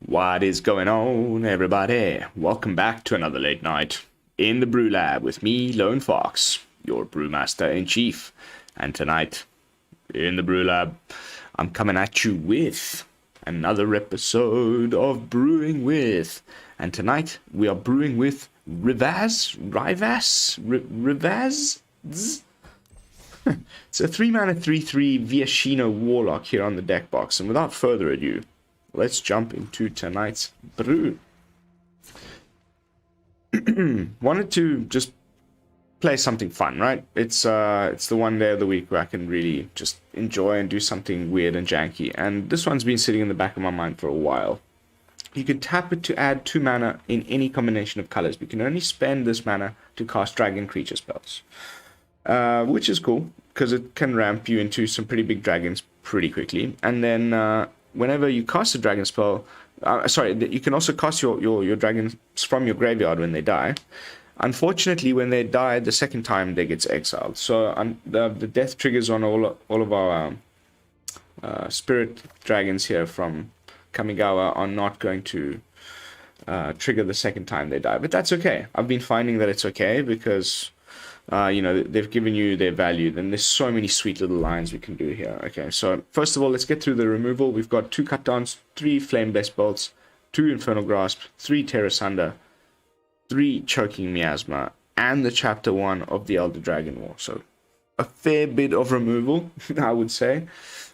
What is going on, everybody? Welcome back to another late night in the BrewLab with me, Lone Fox, your Brewmaster-in-Chief. And tonight, in the BrewLab, I'm coming at you with another episode of Brewing With. And tonight, we are brewing with Rivaz? It's a 3-mana 3/3 Viashino Warlock here on the deck box. And without further ado, let's jump into tonight's brew. Wanted to just play something fun, right? It's the one day of the week where I can really just enjoy and do something weird and janky. And this one's been sitting in the back of my mind for a while. You can tap it to add 2 mana in any combination of colors. We can only spend this mana to cast dragon creature spells. Which is cool, because it can ramp you into some pretty big dragons pretty quickly. And then whenever you cast a dragon spell, you can also cast your dragons from your graveyard when they die. Unfortunately, when they die the second time, they get exiled. So the death triggers on all of our spirit dragons here from Kamigawa are not going to trigger the second time they die. But that's okay. I've been finding that it's okay because they've given you their value. Then there's so many sweet little lines we can do here. Okay, so first of all, let's get through the removal. We've got 2 cutdowns, 3 flame-based bolts, 2 Infernal Grasp, 3 Tear Asunder, 3 Choking Miasma, and the Chapter 1 of the Elder Dragon War. So a fair bit of removal, I would say.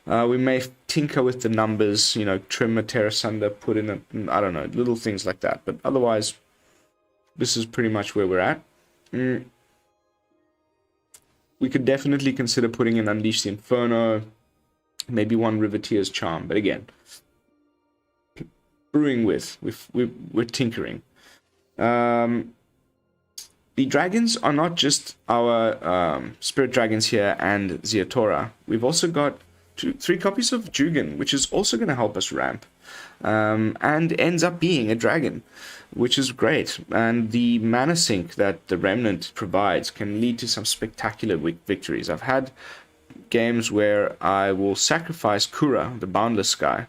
We may tinker with the numbers, trim a Tear Asunder, put in I don't know, little things like that. But otherwise, this is pretty much where we're at. We could definitely consider putting in Unleash the Inferno, maybe 1 Riveteer's Charm, but again, brewing with, we're tinkering. The dragons are not just our spirit dragons here and Ziatora. We've also got 3 copies of Jugan, which is also going to help us ramp, and ends up being a dragon, which is great. And the mana sink that the Remnant provides can lead to some spectacular victories. I've had games where I will sacrifice Kura, the Boundless Sky,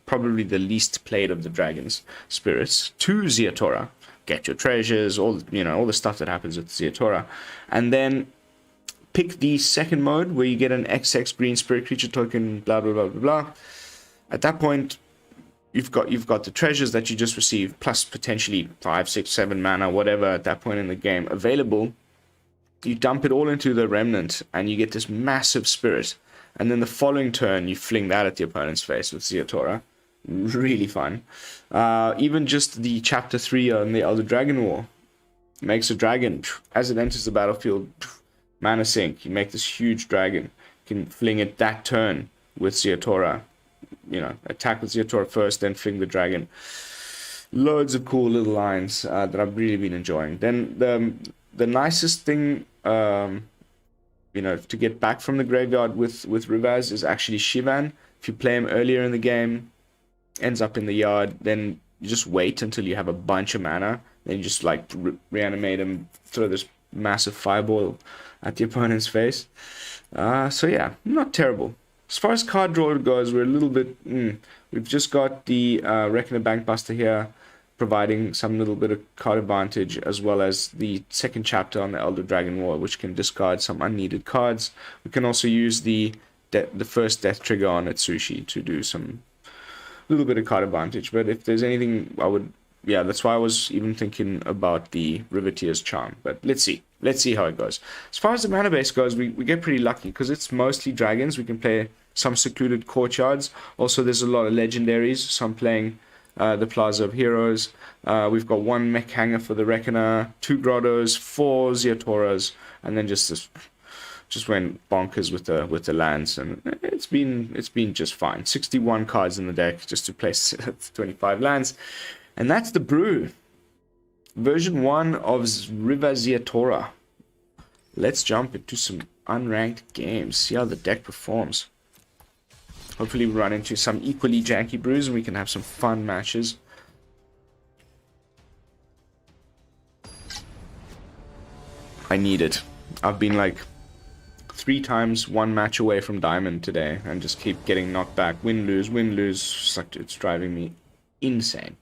probably the least played of the dragon's spirits, to Ziatora. Get your treasures, all the stuff that happens with Ziatora, and then pick the second mode where you get an XX green spirit creature token, blah blah blah blah blah. At that point, you've got the treasures that you just received, plus potentially 5, 6, 7 mana, whatever at that point in the game available. You dump it all into the Remnant, and you get this massive spirit. And then the following turn, you fling that at the opponent's face with Ziatora. Really fun. Even just the Chapter 3 on the Elder Dragon War makes a dragon. As it enters the battlefield, mana sink, you make this huge dragon. You can fling it that turn with Ziatora. Attack with Ziatora first, then fling the dragon. Loads of cool little lines that I've really been enjoying. Then the nicest thing, to get back from the graveyard with Rivaz is actually Shivan. If you play him earlier in the game, ends up in the yard, then you just wait until you have a bunch of mana. Then you just reanimate him, throw this massive fireball at the opponent's face. So yeah, not terrible. As far as card draw goes, we're a little bit... We've just got the Reckoner Bankbuster here, providing some little bit of card advantage, as well as the second chapter on the Elder Dragon War, which can discard some unneeded cards. We can also use the first death trigger on Atsushi to do some little bit of card advantage. But if there's anything, that's why I was even thinking about the Riveteer's Charm. But let's see how it goes. As far as the mana base goes, we get pretty lucky because it's mostly dragons. We can play some Secluded Courtyards. Also, there's a lot of legendaries. So I'm playing the Plaza of Heroes. We've got 1 Mech Hangar for the Reckoner, 2 Grottos, 4 Ziatoras, and then just went bonkers with the lands, and it's been just fine. 61 cards in the deck just to place 25 lands, and that's the brew. Version 1 of Rivaz Ziatora. Let's jump into some unranked games, see how the deck performs. Hopefully we run into some equally janky brews and we can have some fun matches. I need it. I've been like 3 times 1 match away from Diamond today and just keep getting knocked back. Win, lose, win, lose. It's driving me insane.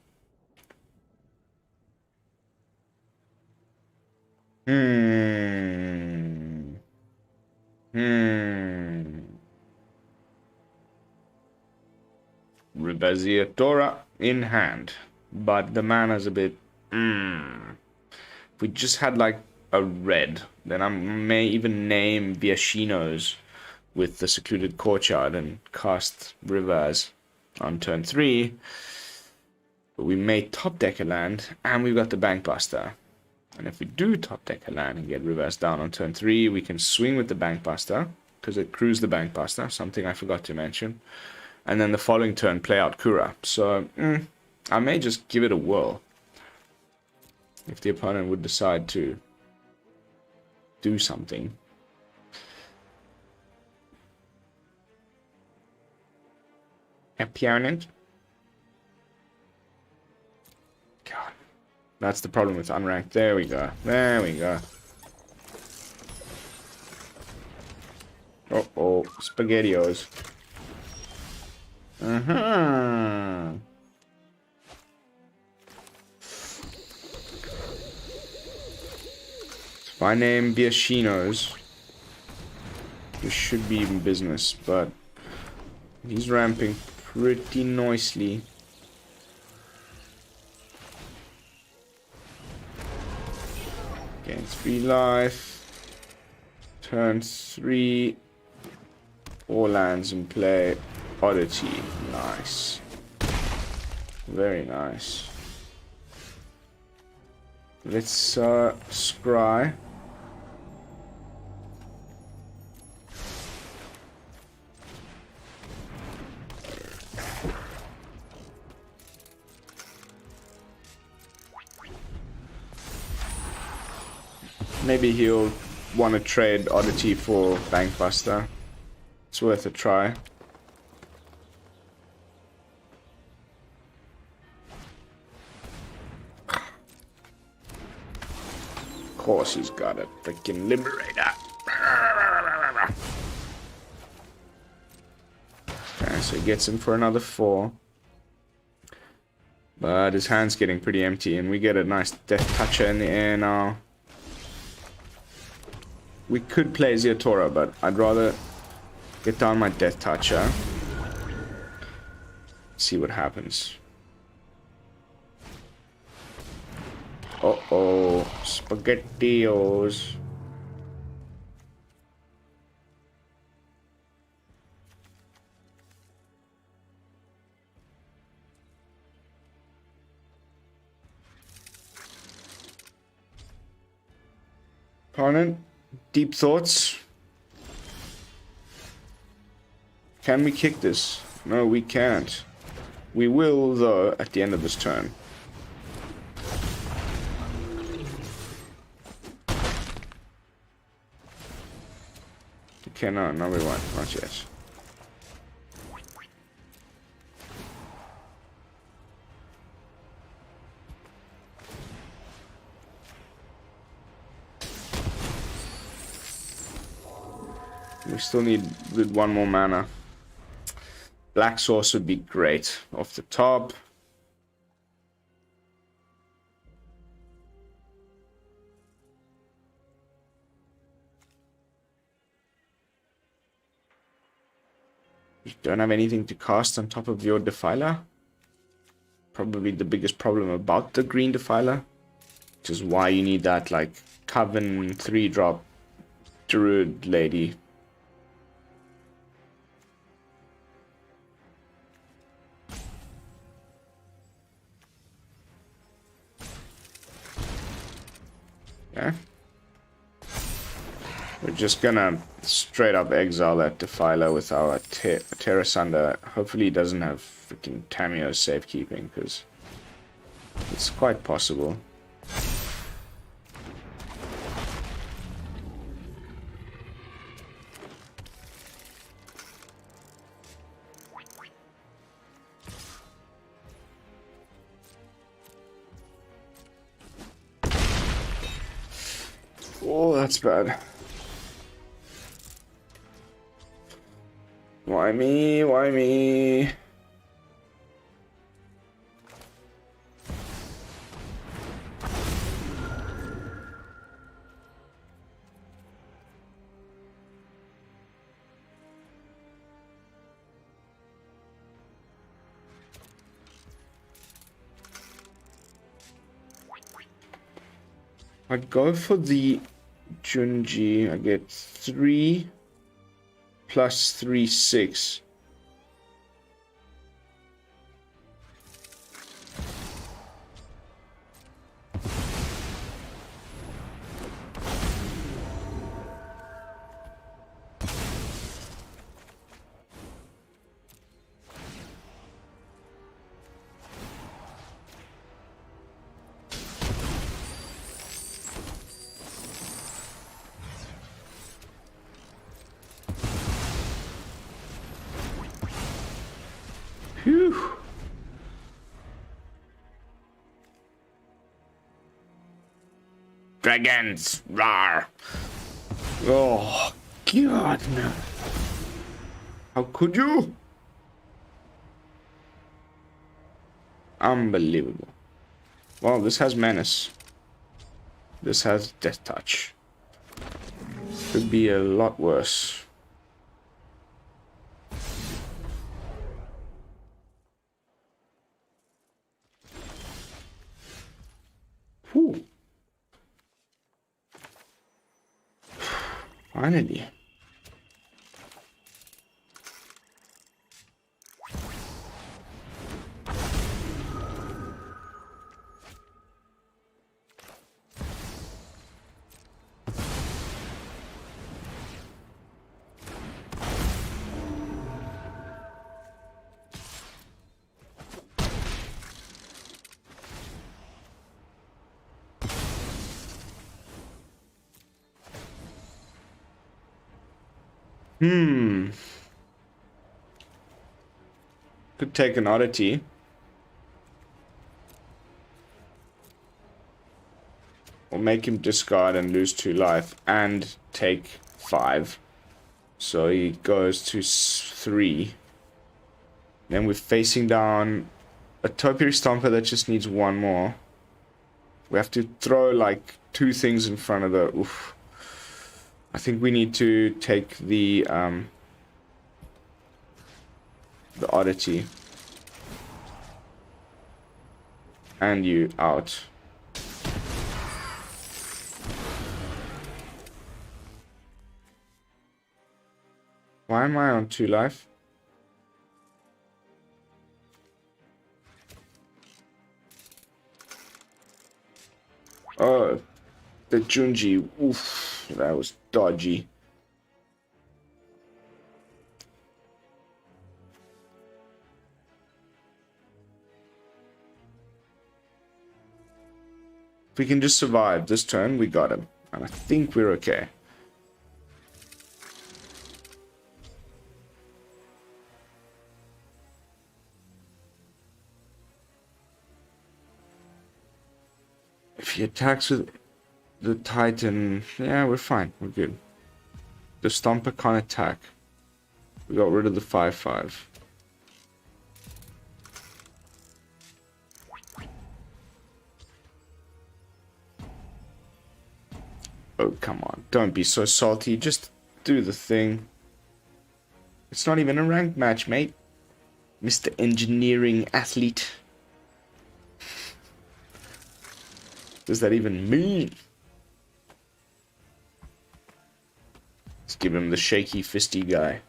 Rivaz Ziatora in hand. But the mana's a bit... If we just had like a red, then I may even name Viashino's with the Secluded Courtyard and cast Rivaz on turn 3. But we may top deck a land, and we've got the Bankbuster. And if we do top deck a land and get Rivaz down on turn 3, we can swing with the Bankbuster, because it crews the Bankbuster, something I forgot to mention. And then the following turn play out Kura. So, I may just give it a whirl. If the opponent would decide to do something. Opponent. God. That's the problem with unranked. There we go. There we go. Uh-oh. SpaghettiOs. If I name Viashino's, this should be even business, but he's ramping pretty nicely. Gain 3 life. Turn 3. 4 lands in play. Oddity. Nice. Very nice. Let's scry. Maybe he'll want to trade Oddity for Bankbuster. It's worth a try. Of course he's got a freaking Liberator. Okay, so he gets him for another 4. But his hand's getting pretty empty, and we get a nice Death Toucher in the air now. We could play Ziatora, but I'd rather get down my Death Toucher. See what happens. Uh-oh. SpaghettiOs. Opponent, deep thoughts. Can we kick this? No, we can't. We will, though, at the end of this turn. Okay, no, we won't. Not yet. We still need with 1 more mana. Black Source would be great off the top. You don't have anything to cast on top of your Defiler. Probably the biggest problem about the green Defiler. Which is why you need that, like, Coven 3-drop Druid lady. Yeah. We're just gonna straight up exile that Defiler with our Tear Asunder. Hopefully he doesn't have freaking Tamiyo's safekeeping, because it's quite possible. Oh, that's bad. Why me? Why me? I go for the Junji. I get 3 plus 3, 6. Phew. Dragons! Rawr! Oh, God, no. How could you? Unbelievable. Well, this has Menace. This has Death Touch. Could be a lot worse. Whew. Finally. Could take an oddity. Or make him discard and lose 2 life and take 5. So he goes to 3. Then we're facing down a Topiary Stomper that just needs 1 more. We have to throw like 2 things in front of the... Oof. I think we need to take the oddity. And you out. Why am I on 2 life? Oh, the Junji. Oof, that was dodgy. If we can just survive this turn, we got him. And I think we're okay. If he attacks with the Titan, yeah, we're fine. We're good. The Stomper can't attack. We got rid of the 5/5. Oh, come on. Don't be so salty. Just do the thing. It's not even a ranked match, mate. Mr. Engineering Athlete. Does that even mean? Let's give him the shaky fisty guy.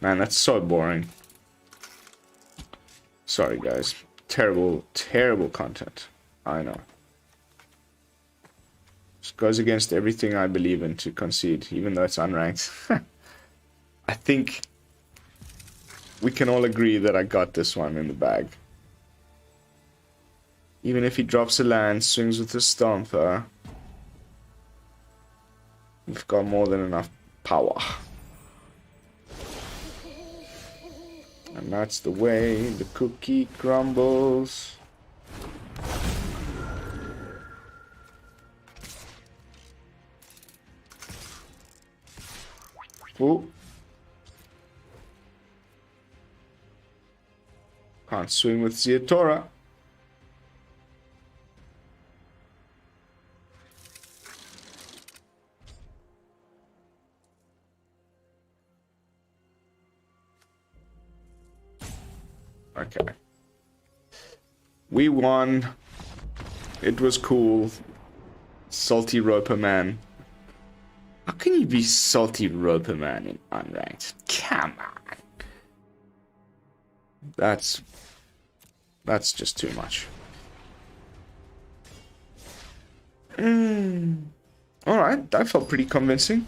Man, that's so boring. Sorry, guys. Terrible, terrible content. I know. Just goes against everything I believe in to concede, even though it's unranked. I think we can all agree that I got this one in the bag. Even if he drops a land, swings with a Stomper, we've got more than enough power. And that's the way the cookie crumbles. Oh. Can't swing with Ziatora. Okay. We won. It was cool. Salty Roper Man. How can you be Salty Roper Man in unranked? Come on. That's just too much. Alright, that felt pretty convincing.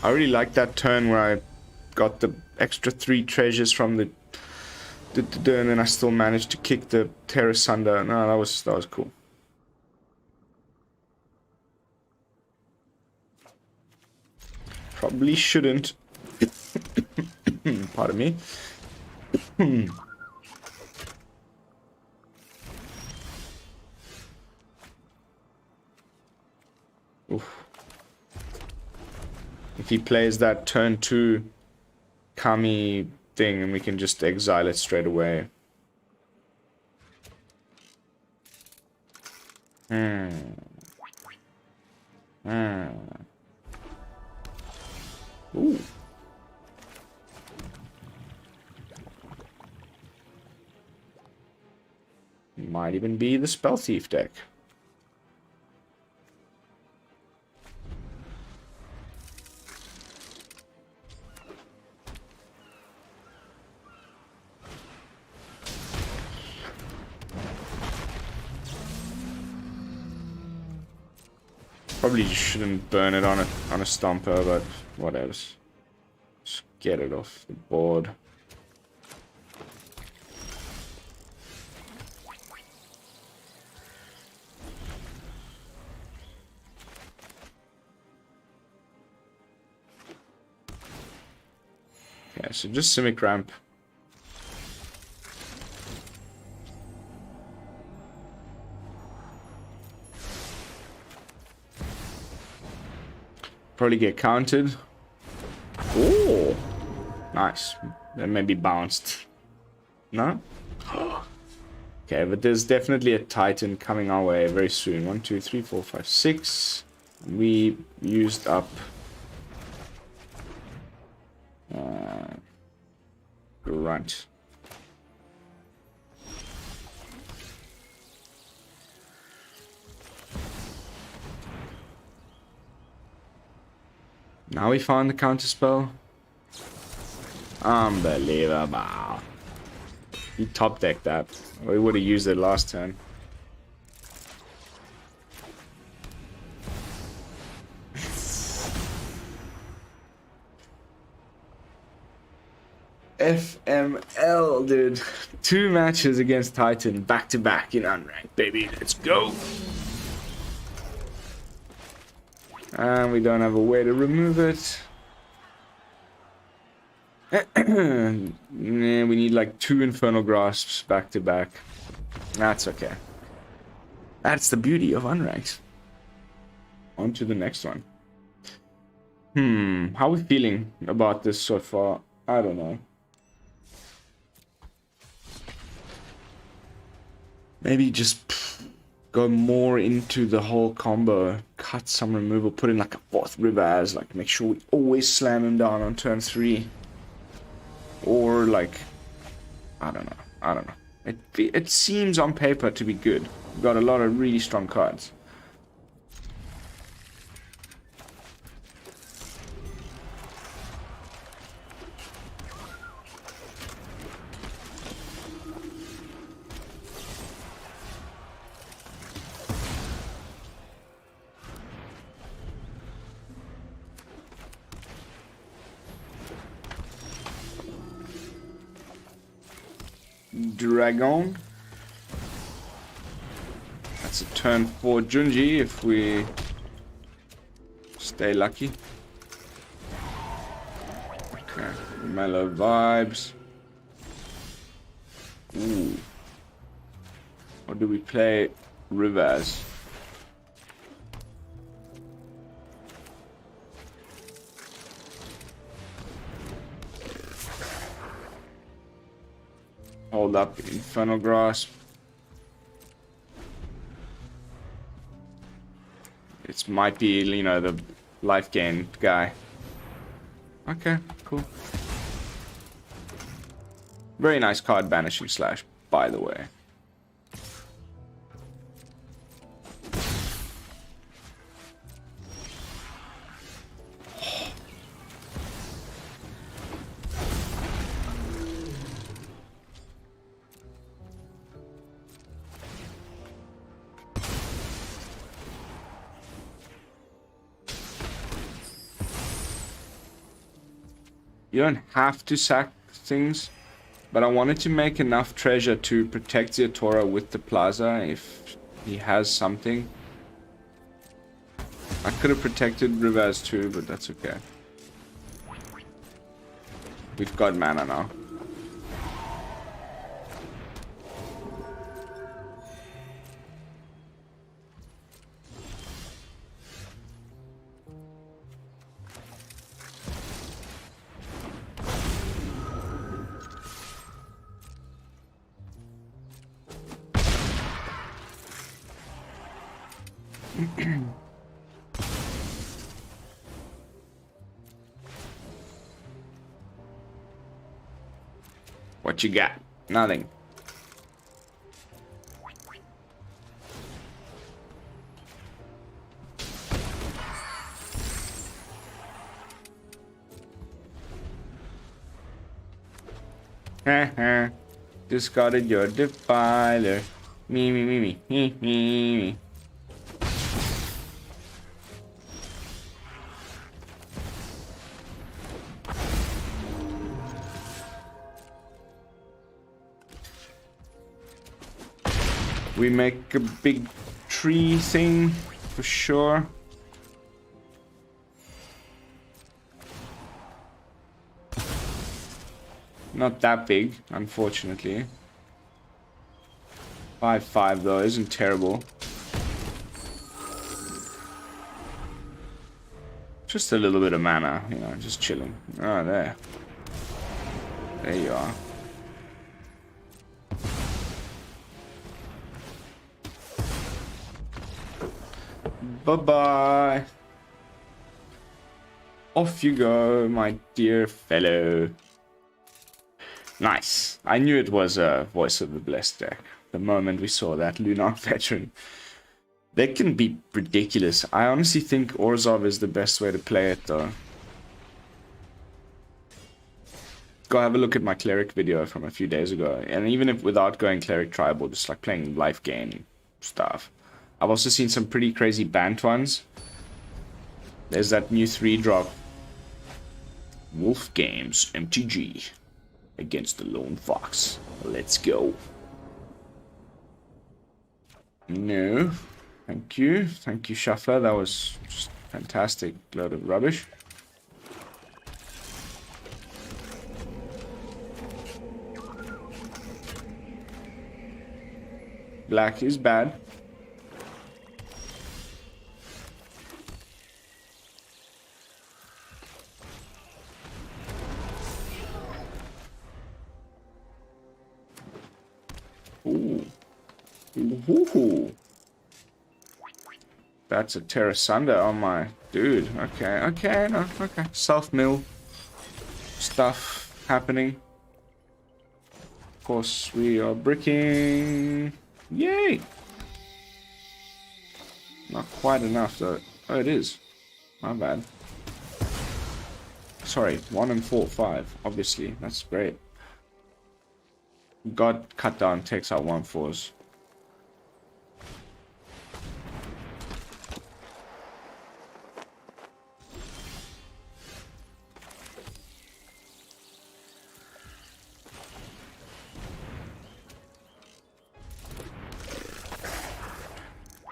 I really liked that turn where I got the extra 3 treasures from the and then I still managed to kick the Tear Asunder. No, that was cool. Probably shouldn't. Pardon me. Oof. If he plays that turn 2 Kami thing, and we can just exile it straight away. Ooh. Might even be the Spell Thief deck. Probably shouldn't burn it on a stomper, but whatever. Just get it off the board. Okay, so just Simic Ramp. Probably get counted. Oh, nice. Then maybe bounced. No? Okay, but there's definitely a Titan coming our way very soon. 1, 2, 3, 4, 5, 6. We used up Grunt. Now we found the counterspell. Unbelievable. He top decked that. We would have used it last turn. FML, dude. 2 matches against Titan back to back in unranked, baby. Let's go. And we don't have a way to remove it. We need like 2 Infernal Grasps back to back. That's okay. That's the beauty of unranked. On to the next one. How are we feeling about this so far? I don't know. Maybe just go more into the whole combo. Cut some removal, put in like a 4th Rivaz, like make sure we always slam him down on turn 3. Or like, I don't know. It seems on paper to be good. We've got a lot of really strong cards. Dragon. That's a turn for Junji if we stay lucky. Okay, mellow vibes. Or do we play Rivaz? Hold up, Infernal Grasp. It might be, you know, the life gain guy. Okay, cool. Very nice card, Banishing Slash, by the way. You don't have to sack things, but I wanted to make enough treasure to protect Ziatora with the Plaza if he has something. I could have protected Rivaz too, but that's okay. We've got mana now. What you got? Nothing. Haha. Discarded your defiler. Me. We make a big tree thing for sure. Not that big, unfortunately. 5/5 though isn't terrible. Just a little bit of mana, you know, just chilling. Oh, there. There you are. Bye-bye. Off you go, my dear fellow. Nice. I knew it was a Voice of the Blessed deck. The moment we saw that Lunar Veteran. They can be ridiculous. I honestly think Orzhov is the best way to play it, though. Go have a look at my Cleric video from a few days ago. And even if without going Cleric Tribal, just like playing life gain stuff. I've also seen some pretty crazy Bant ones. There's that new 3-drop. Wolf Games MTG against the Lone Fox. Let's go. No. Thank you. Thank you, Shuffler. That was just fantastic. Load of rubbish. Black is bad. Ooh. Ooh. That's a Tear Asunder on my dude. Okay, no, okay. Self-mill stuff happening. Of course, we are bricking. Yay! Not quite enough though. Oh, it is. My bad. Sorry, 1 and 4, 5. Obviously, that's great. God cut down takes out 1/4s.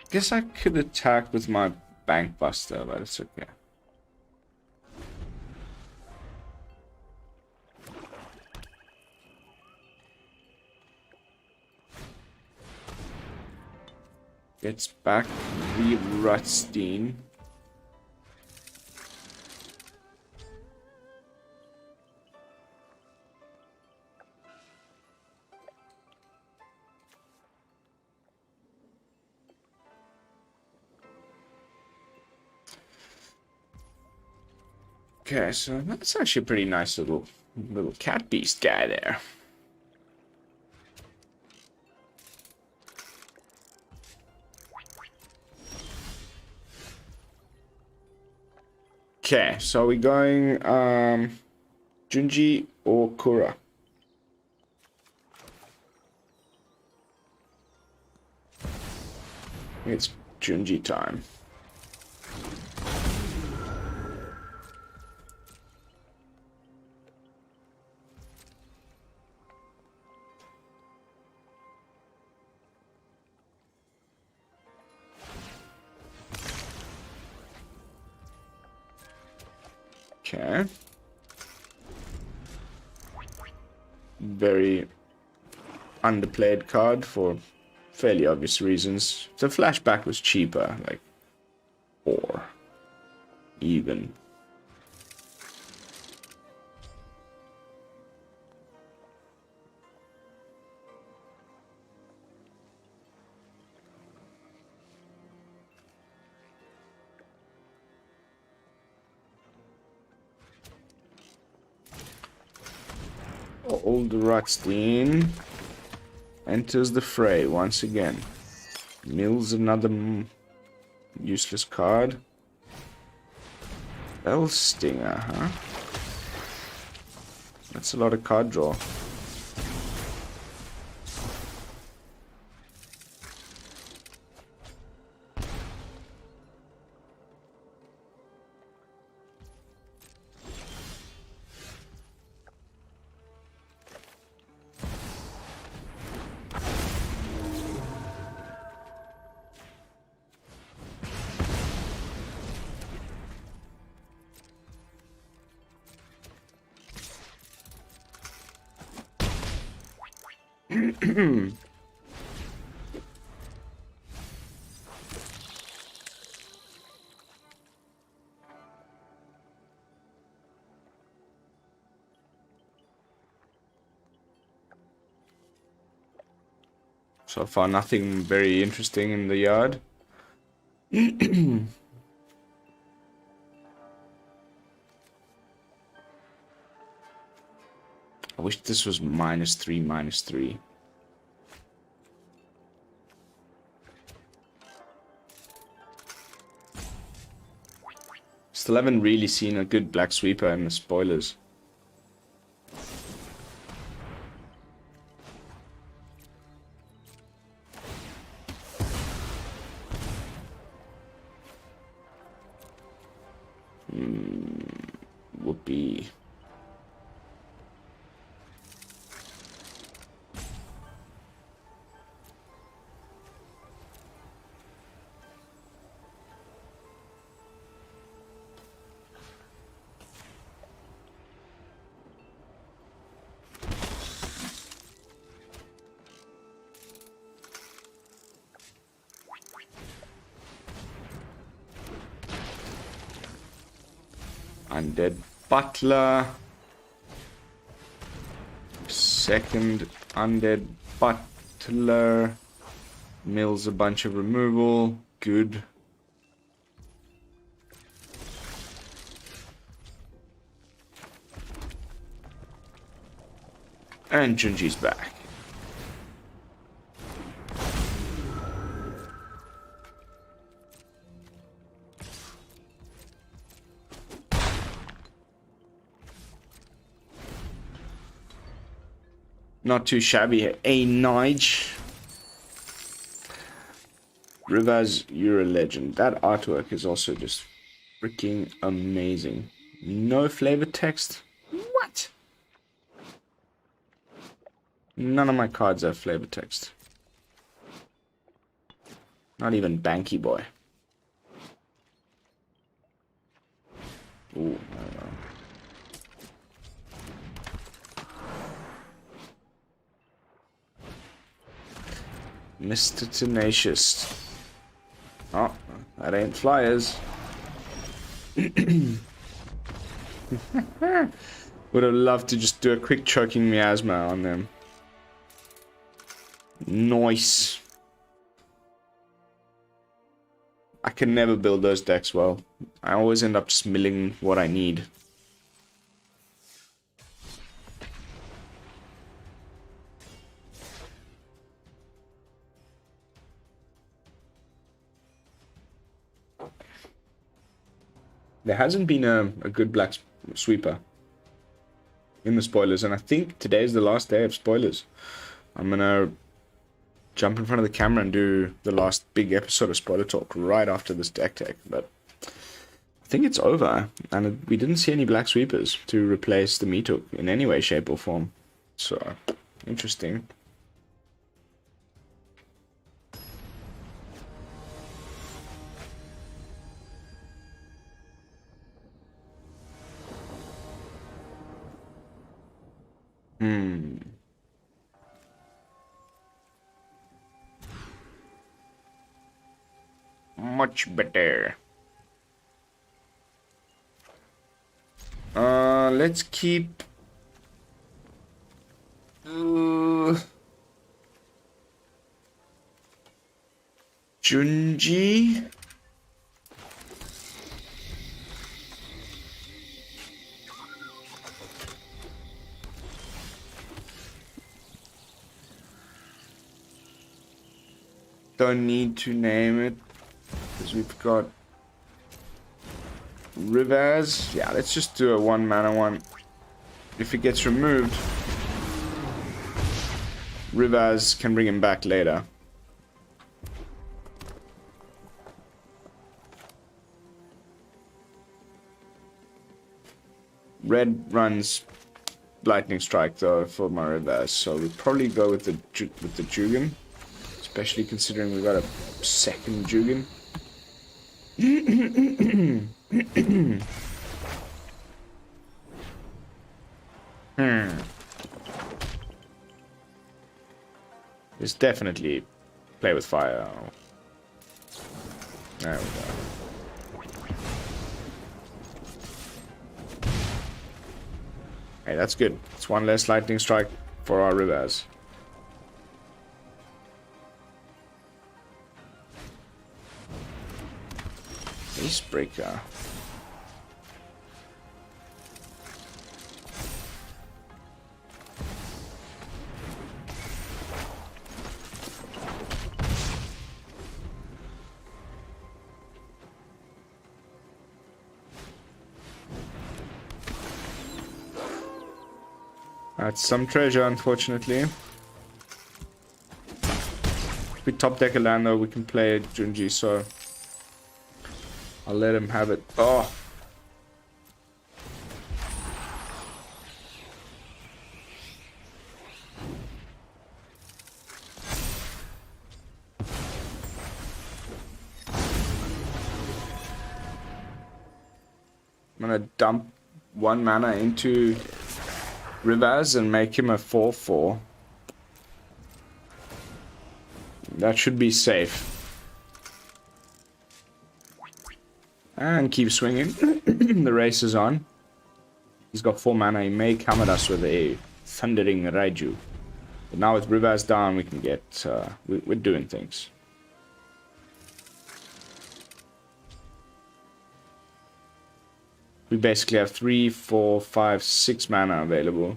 Guess I could attack with my Bankbuster, but it's okay. gets back the Rutstein. Okay, so that's actually a pretty nice little cat beast guy there. Okay, so are we going Junji or Kura? It's Junji time. Okay. Very underplayed card for fairly obvious reasons. The flashback was cheaper, like, or even. Old Rutstein enters the fray once again. Mills another useless card. Bell Stinger, huh? That's a lot of card draw. So far, nothing very interesting in the yard. I wish this was -3, -3. Still haven't really seen a good Black Sweeper in the spoilers. Whoopee. Undead Butler. Second Undead Butler. Mills a bunch of removal. Good. And Junji's back. Not too shabby. A Nige. Rivaz, you're a legend. That artwork is also just freaking amazing. No flavor text? What? None of my cards have flavor text. Not even Banky Boy. Ooh, I don't know. Mr. Tenacious. That ain't flyers. Would have loved to just do a quick Choking Miasma on them. Nice. I can never build those decks well. I always end up just milling what I need. There hasn't been a good black sweeper in the spoilers, and I think today is the last day of spoilers. I'm gonna jump in front of the camera and do the last big episode of spoiler talk right after this deck tech, but I think it's over, and we didn't see any black sweepers to replace the Meatuk in any way, shape, or form. So, interesting. Much better. Let's keep Junji. Don't need to name it because we've got Rivaz. Yeah, let's just do a 1-mana one. If it gets removed, Rivaz can bring him back later. Red runs Lightning Strike though for my Rivaz, so we'll probably go with the Jugan, especially considering we've got a second Jugan. It's definitely play with fire. There we go. Hey, that's good. It's one less lightning strike for our Rivaz. Icebreaker. That's some treasure, unfortunately. If we top deck a land though, we can play Junji, so I'll let him have it. Oh! I'm gonna dump 1 mana into Rivaz and make him a 4/4. That should be safe. And keep swinging. The race is on. He's got 4 mana. He may come at us with a Thundering Raiju. But now with Rivaz down, we can get... we're doing things. We basically have 3, 4, 5, 6 mana available.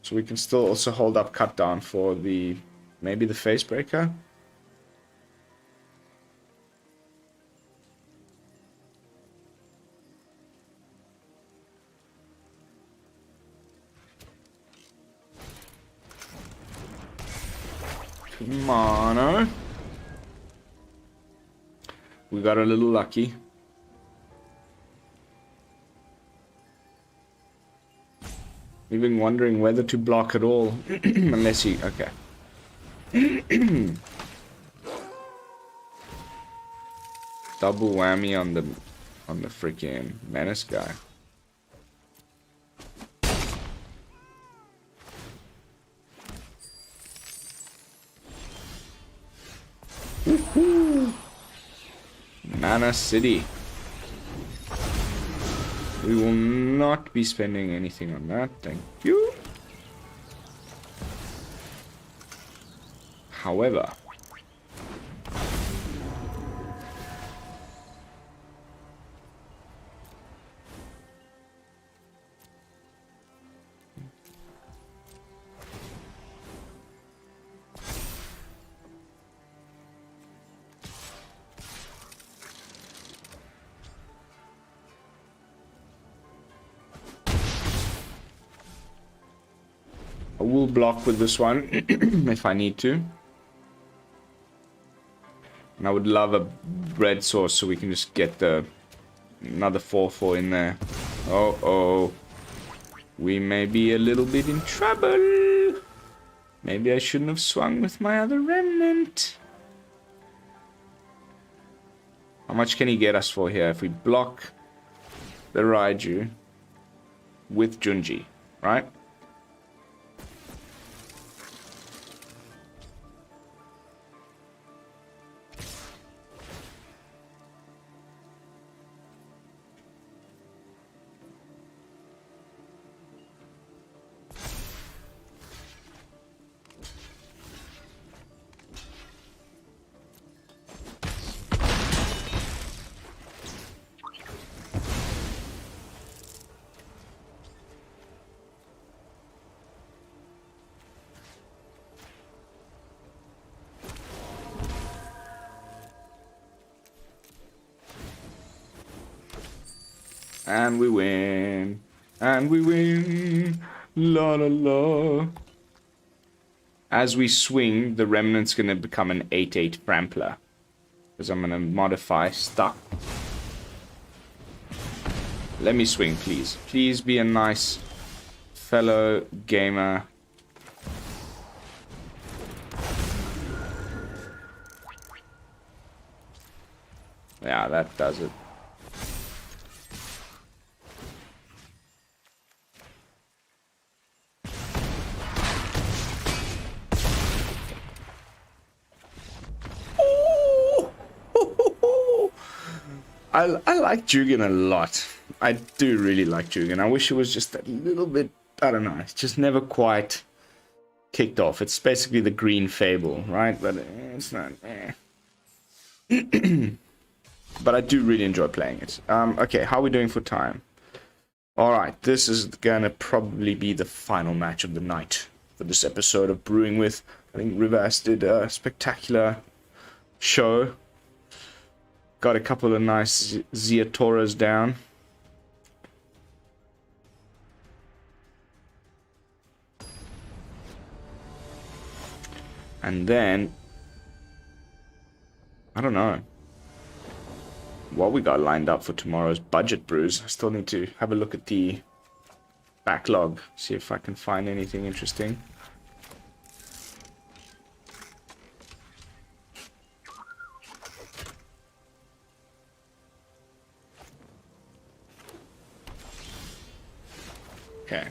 So we can still also hold up cut down for the... maybe the Facebreaker? Mono. We got a little lucky. We've been wondering whether to block at all. Unless he... okay. Double whammy on the freaking menace guy. Mana City. We will not be spending anything on that, thank you. However, I will block with this one if I need to. And I would love a red source so we can just get the another 4/4 in there. Oh. We may be a little bit in trouble. Maybe I shouldn't have swung with my other remnant. How much can he get us for here if we block the Raiju with Junji, right? And we win. And we win. La la la. As we swing, the remnant's going to become an 8/8 Trampler. Because I'm going to modify stuck. Let me swing, please. Please be a nice fellow gamer. Yeah, that does it. I like Jugan a lot. I do really like Jugan. I wish it was just a little bit, I don't know, it's just never quite kicked off. It's basically the green fable, right? But it's not. But I do really enjoy playing it. Okay, how are we doing for time? Alright, this is gonna probably be the final match of the night for this episode of Brewing With. I think Rivaz did a spectacular show. Got a couple of nice Ziatoras down. And then, I don't know what we got lined up for tomorrow's budget brews. I still need to have a look at the backlog, see if I can find anything interesting. Okay,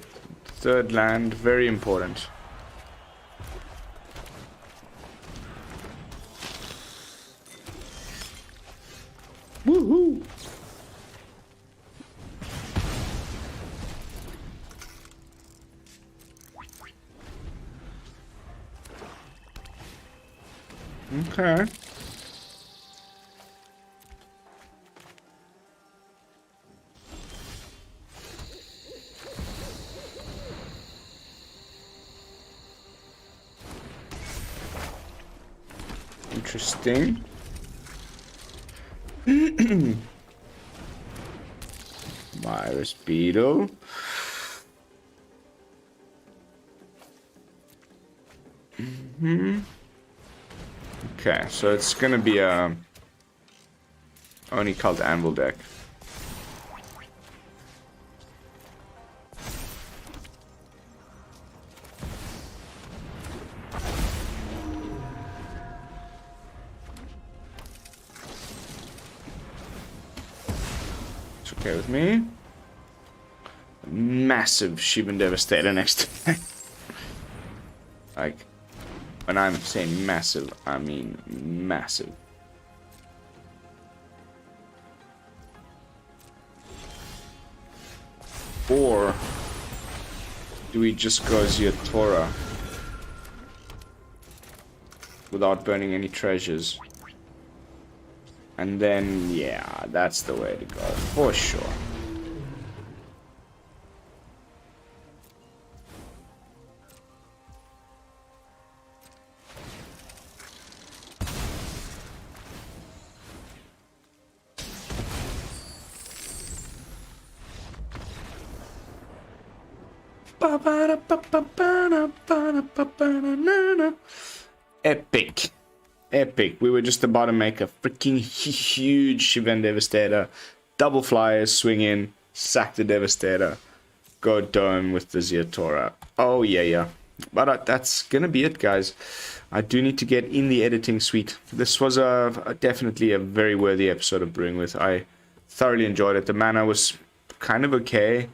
third land, very important. Woohoo! Okay. Interesting. Virus Beetle. Okay, so it's gonna be a Oni Cult Anvil deck. It's okay with me. Massive Shivan Devastator next time. Like, when I'm saying massive, I mean massive. Or do we just go Ziatora without burning any treasures? And then, yeah, that's the way to go, for sure. Epic. Epic. We were just about to make a freaking huge Shivan Devastator. Double flyers, swing in, sack the Devastator, go dome with the Ziatora. Oh, yeah. But that's going to be it, guys. I do need to get in the editing suite. This was definitely a very worthy episode of Brewing With. I thoroughly enjoyed it. The mana was kind of okay.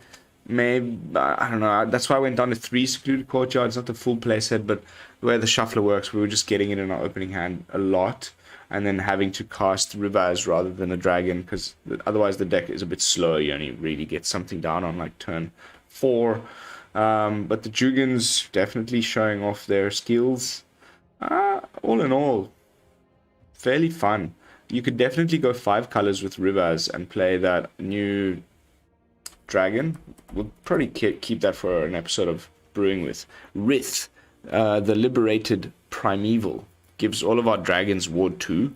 Maybe, I don't know, that's why I went down to 3 Secluded Courtyards, not the full playset, but the way the shuffler works, we were just getting it in our opening hand a lot, and then having to cast Rivaz rather than a dragon, because otherwise the deck is a bit slow. You only really get something down on like turn 4, but the Jugans definitely showing off their skills. All in all, fairly fun. You could definitely go 5 colors with Rivaz and play that new dragon. We'll probably keep that for an episode of Brewing With. Rith, the Liberated Primeval, gives all of our dragons Ward 2.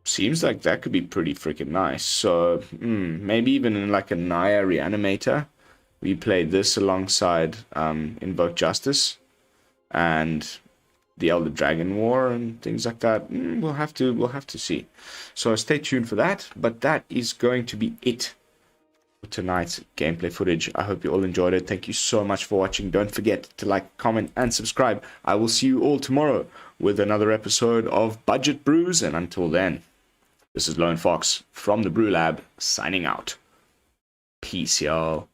Seems like that could be pretty freaking nice. So, maybe even in like a Naya Reanimator, we play this alongside Invoke Justice and the Elder Dragon War and things like that. We'll have to see. So stay tuned for that. But that is going to be it for tonight's gameplay footage. I hope you all enjoyed it. Thank you so much for watching. Don't forget to like, comment, and subscribe. I will see you all tomorrow with another episode of Budget Brews. And until then, this is Lone Fox from the BrewLab signing out. Peace, y'all.